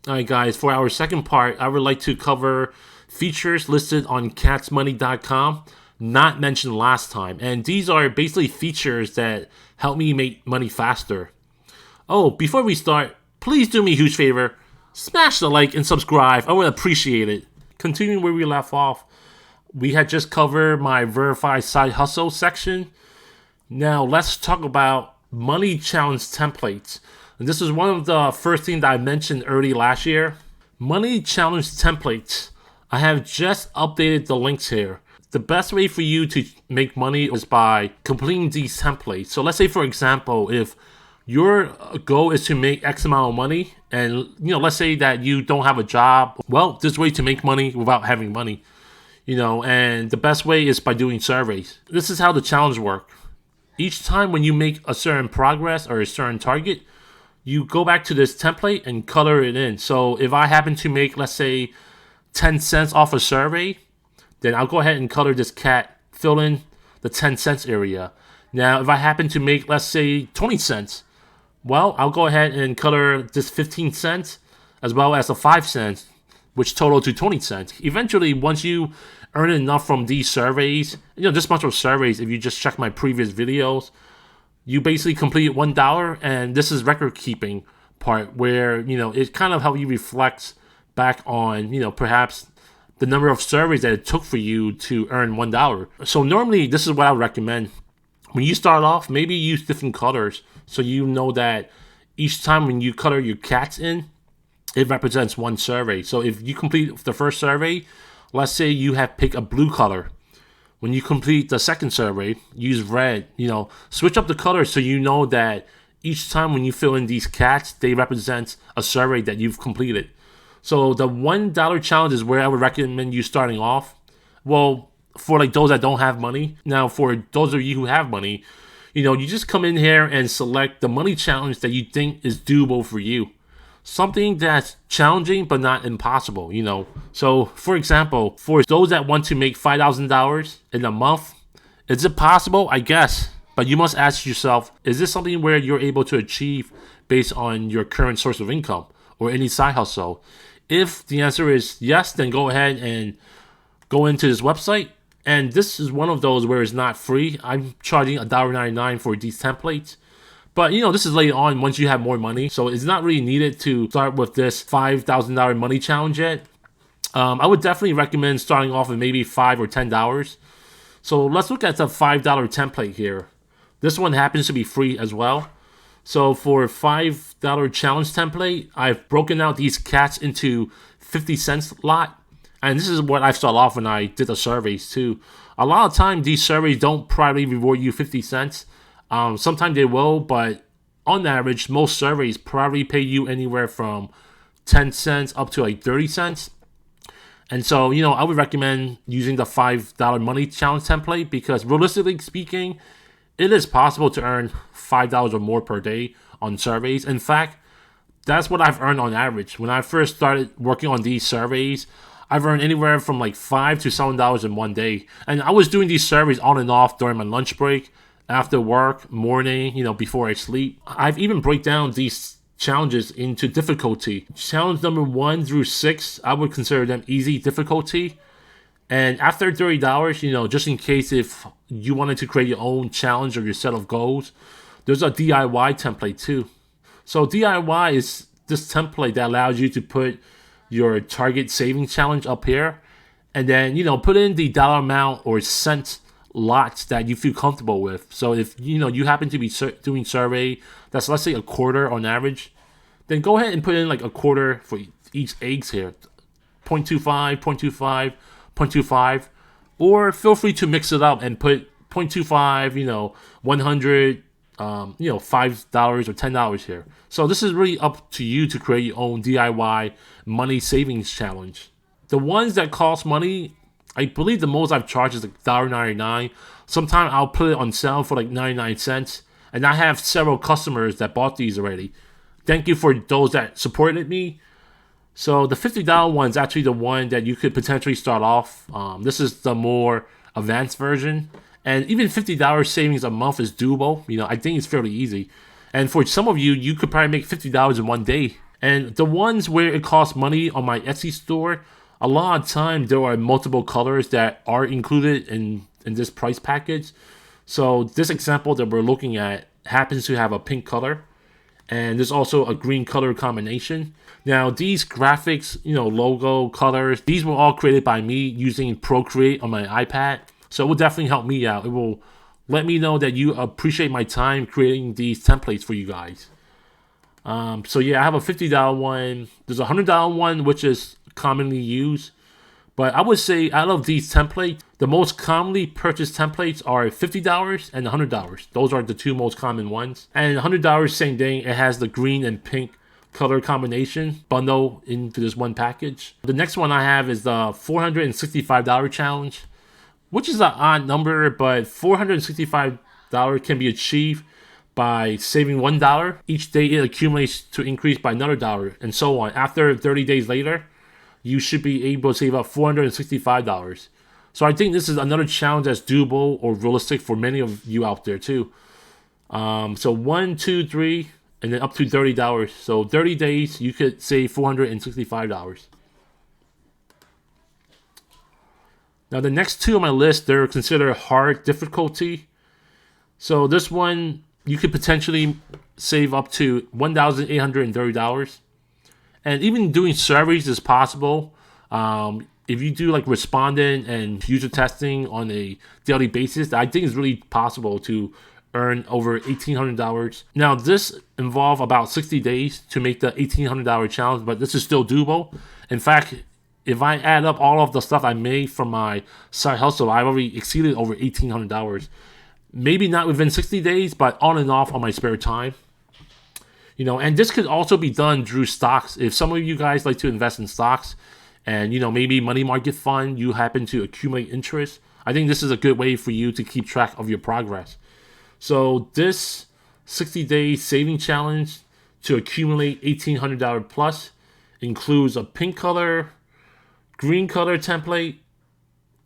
Alright guys, for our second part, I would like to cover features listed on catsmoney.com, not mentioned last time. And these are basically features that help me make money faster. Oh, before we start, please do me a huge favor. Smash the like and subscribe. I would appreciate it. Continuing where we left off, we had just covered my verified side hustle section. Now let's talk about money challenge templates. And this is one of the first things that I mentioned early last year. Money challenge templates. I have just updated the links here. The best way for you to make money is by completing these templates. So let's say, for example, if your goal is to make X amount of money, and let's say that you don't have a job. Well, there's a way to make money without having money. And the best way is by doing surveys. This is how the challenge works. Each time when you make a certain progress or a certain target, you go back to this template and color it in. So if I happen to make, let's say, 10 cents off a survey, then I'll go ahead and color this cat, fill in the 10 cents area. Now, if I happen to make, let's say, 20 cents, well, I'll go ahead and color this 15 cents as well as the 5 cents, which total to 20 cents. Eventually, once you earn enough from these surveys, this bunch of surveys, if you just check my previous videos, you basically complete $1, and this is record keeping part where, it kind of helps you reflect back on, perhaps the number of surveys that it took for you to earn $1. So normally, this is what I would recommend. When you start off, maybe use different colors so you know that each time when you color your cats in, it represents one survey. So if you complete the first survey, let's say you have picked a blue color. When you complete the second survey, use red. Switch up the colors so you know that each time when you fill in these cats, they represent a survey that you've completed. So the $1 challenge is where I would recommend you starting off. Well, for like those that don't have money. Now, for those of you who have money, you just come in here and select the money challenge that you think is doable for you. Something that's challenging but not impossible, So, for example, for those that want to make $5,000 in a month, is it possible? I guess. But you must ask yourself, is this something where you're able to achieve based on your current source of income or any side hustle? If the answer is yes, then go ahead and go into this website. And this is one of those where it's not free. I'm charging $1.99 for these templates. But, this is later on once you have more money. So it's not really needed to start with this $5,000 money challenge yet. I would definitely recommend starting off with maybe $5 or $10. So let's look at the $5 template here. This one happens to be free as well. So for a $5 challenge template, I've broken out these cats into 50 cents lot. And this is what I started off when I did the surveys too. A lot of time, these surveys don't probably reward you 50 cents. Sometimes they will, but on average, most surveys probably pay you anywhere from 10 cents up to like 30 cents. And so, I would recommend using the $5 money challenge template because realistically speaking, it is possible to earn $5 or more per day on surveys. In fact, that's what I've earned on average. When I first started working on these surveys, I've earned anywhere from like $5 to $7 in one day. And I was doing these surveys on and off during my lunch break, after work, morning, before I sleep. I've even break down these challenges into difficulty. Challenge number 1 through 6, I would consider them easy difficulty. And after $30, just in case if you wanted to create your own challenge or your set of goals, there's a DIY template too. So DIY is this template that allows you to put your target saving challenge up here. And then, put in the dollar amount or cent lots that you feel comfortable with. So if you happen to be doing survey that's, let's say, a quarter on average, then go ahead and put in like a quarter for each eggs here, 0.25, 0.25, 0.25, or feel free to mix it up and put 0.25, 100, $5 or $10 here. So this is really up to you to create your own DIY money savings challenge. The ones that cost money, I believe the most I've charged is like $1.99. Sometimes I'll put it on sale for like 99 cents. And I have several customers that bought these already. Thank you for those that supported me. So the $50 one is actually the one that you could potentially start off. This is the more advanced version. And even $50 savings a month is doable. I think it's fairly easy. And for some of you, you could probably make $50 in one day. And the ones where it costs money on my Etsy store, a lot of time there are multiple colors that are included in this price package. So this example that we're looking at happens to have a pink color, and there's also a green color combination. Now these graphics, logo, colors, these were all created by me using Procreate on my iPad. So it will definitely help me out. It will let me know that you appreciate my time creating these templates for you guys. So yeah, I have a $50 one. There's a $100 one, which is commonly used. But I would say out of these templates, the most commonly purchased templates are $50 and $100. Those are the two most common ones. And $100, same thing. It has the green and pink color combination bundle into this one package. The next one I have is the $465 challenge, which is an odd number, but $465 can be achieved by saving $1. Each day it accumulates to increase by another dollar, and so on. After 30 days later, you should be able to save up $465. So I think this is another challenge that's doable or realistic for many of you out there too. So 1, 2, 3, and then up to $30. So 30 days, you could save $465. Now the next two on my list, they're considered hard difficulty. So this one, you could potentially save up to $1,830. And even doing surveys is possible. If you do like respondent and user testing on a daily basis, I think it's really possible to earn over $1,800. Now this involves about 60 days to make the $1,800 challenge, but this is still doable. In fact, if I add up all of the stuff I made from my side hustle, I've already exceeded over $1,800. Maybe not within 60 days, but on and off on my spare time. And this could also be done through stocks. If some of you guys like to invest in stocks and, maybe money market fund, you happen to accumulate interest, I think this is a good way for you to keep track of your progress. So this 60-day saving challenge to accumulate $1,800 plus includes a pink color, green color template,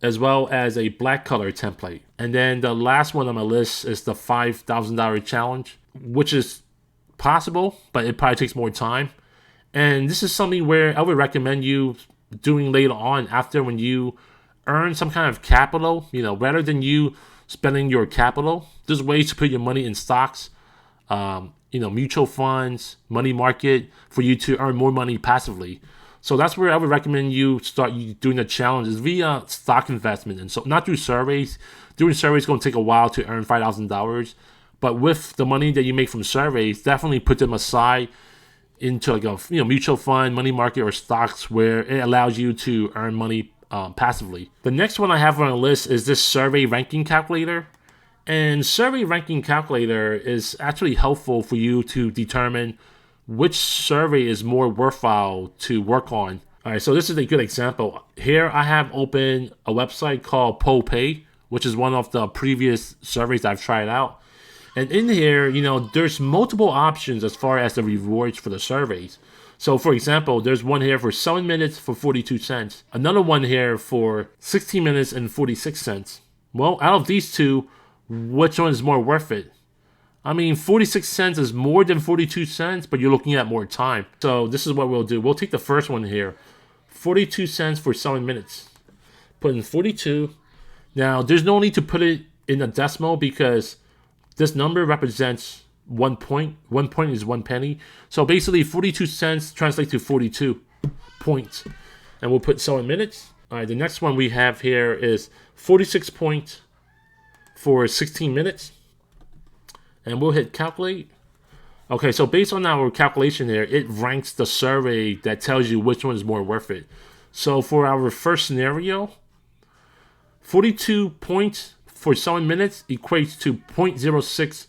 as well as a black color template. And then the last one on my list is the $5,000 challenge, which is possible, but it probably takes more time. And this is something where I would recommend you doing later on, after when you earn some kind of capital, rather than you spending your capital. There's ways to put your money in stocks, mutual funds, money market, for you to earn more money passively. So that's where I would recommend you start doing the challenges via stock investment. And so not through surveys. Doing surveys is going to take a while to earn $5,000. But with the money that you make from surveys, definitely put them aside into like a mutual fund, money market, or stocks, where it allows you to earn money passively. The next one I have on the list is this survey ranking calculator. And survey ranking calculator is actually helpful for you to determine which survey is more worthwhile to work on. All right, so this is a good example. Here I have open a website called PollPay, which is one of the previous surveys I've tried out. And in here, there's multiple options as far as the rewards for the surveys. So for example, there's one here for 7 minutes for 42 cents. Another one here for 16 minutes and 46 cents. Well, out of these two, which one is more worth it? 46 cents is more than 42 cents, but you're looking at more time. So this is what we'll do. We'll take the first one here. 42 cents for 7 minutes. Put in 42. Now, there's no need to put it in a decimal because this number represents 1 point. 1 point is 1 penny. So basically 42 cents translates to 42 points. And we'll put 7 minutes. All right, the next one we have here is 46 points for 16 minutes. And we'll hit calculate. Okay, so based on our calculation here, it ranks the survey that tells you which one is more worth it. So for our first scenario, 42 points for 7 minutes equates to 0.06,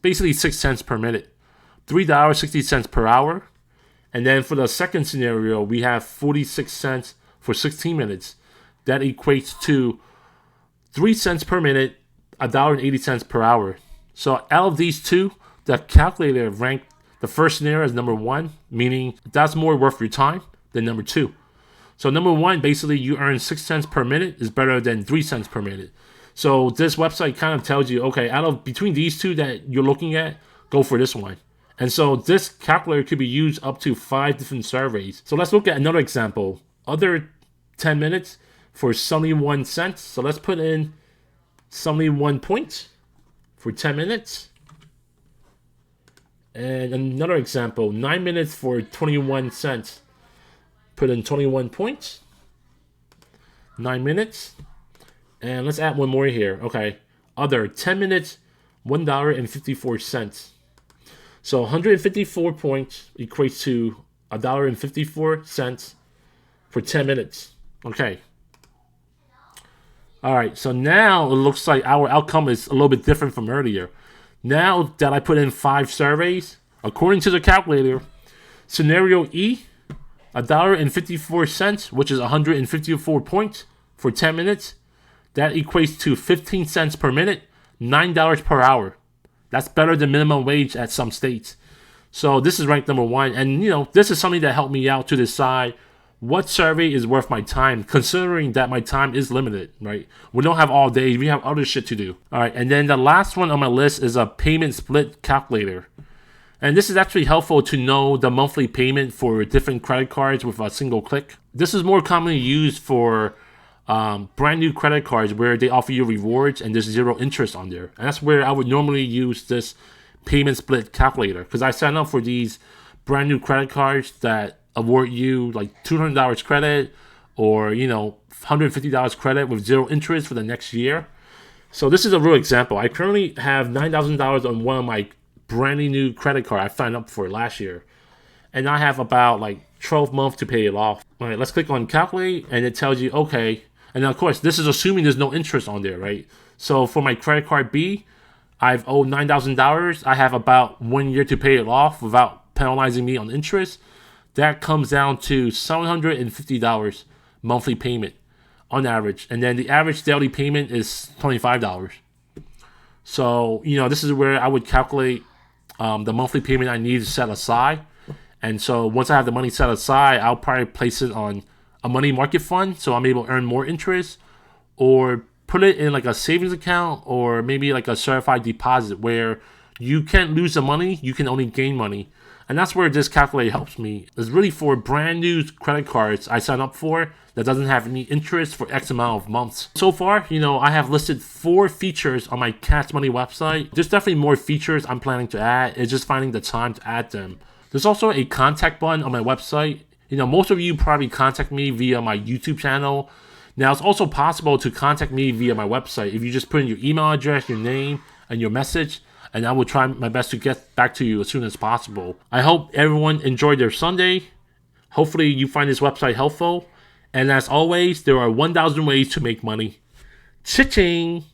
basically 6 cents per minute, $3.60 per hour. And then for the second scenario, we have 46 cents for 16 minutes. That equates to 3 cents per minute, $1.80 per hour. So out of these two, the calculator ranked the first scenario as number 1, meaning that's more worth your time than number 2. So number 1, basically you earn 6 cents per minute is better than 3 cents per minute. So this website kind of tells you, okay, out of between these two that you're looking at, go for this one. And so this calculator could be used up to 5 different surveys. So let's look at another example. Other 10 minutes for 71 cents. So let's put in 71 points for 10 minutes. And another example, 9 minutes for 21 cents. Put in 21 points. 9 minutes. And let's add one more here. Okay. Other 10 minutes, $1.54. So 154 points equates to $1.54 for 10 minutes. Okay. All right. So now it looks like our outcome is a little bit different from earlier. Now that I put in 5 surveys, according to the calculator, scenario E, $1.54, which is 154 points for 10 minutes, that equates to 15 cents per minute, $9 per hour. That's better than minimum wage at some states. So this is ranked number 1. And, this is something that helped me out to decide what survey is worth my time, considering that my time is limited, right? We don't have all day. We have other shit to do. All right, and then the last one on my list is a payment split calculator. And this is actually helpful to know the monthly payment for different credit cards with a single click. This is more commonly used for brand new credit cards where they offer you rewards and there's 0 interest on there. And that's where I would normally use this payment split calculator, because I sign up for these brand new credit cards that award you like $200 credit or, $150 credit with 0 interest for the next year. So this is a real example. I currently have $9,000 on one of my brand new credit card I signed up for last year. And I have about 12 months to pay it off. All right, let's click on calculate and it tells you, okay. And of course, this is assuming there's no interest on there, right? So for my credit card B, I've owed $9,000. I have about 1 year to pay it off without penalizing me on interest. That comes down to $750 monthly payment on average. And then the average daily payment is $25. So, this is where I would calculate the monthly payment I need to set aside. And so once I have the money set aside, I'll probably place it on a money market fund so I'm able to earn more interest, or put it in a savings account, or maybe a certified deposit where you can't lose the money, you can only gain money. And that's where this calculator helps me. It's really for brand new credit cards I sign up for that doesn't have any interest for X amount of months. So far, I have listed 4 features on my Catch Money website. There's definitely more features I'm planning to add. It's just finding the time to add them. There's also a contact button on my website. Most of you probably contact me via my YouTube channel. Now, it's also possible to contact me via my website if you just put in your email address, your name, and your message, and I will try my best to get back to you as soon as possible. I hope everyone enjoyed their Sunday. Hopefully, you find this website helpful. And as always, there are 1,000 ways to make money. Cha-ching!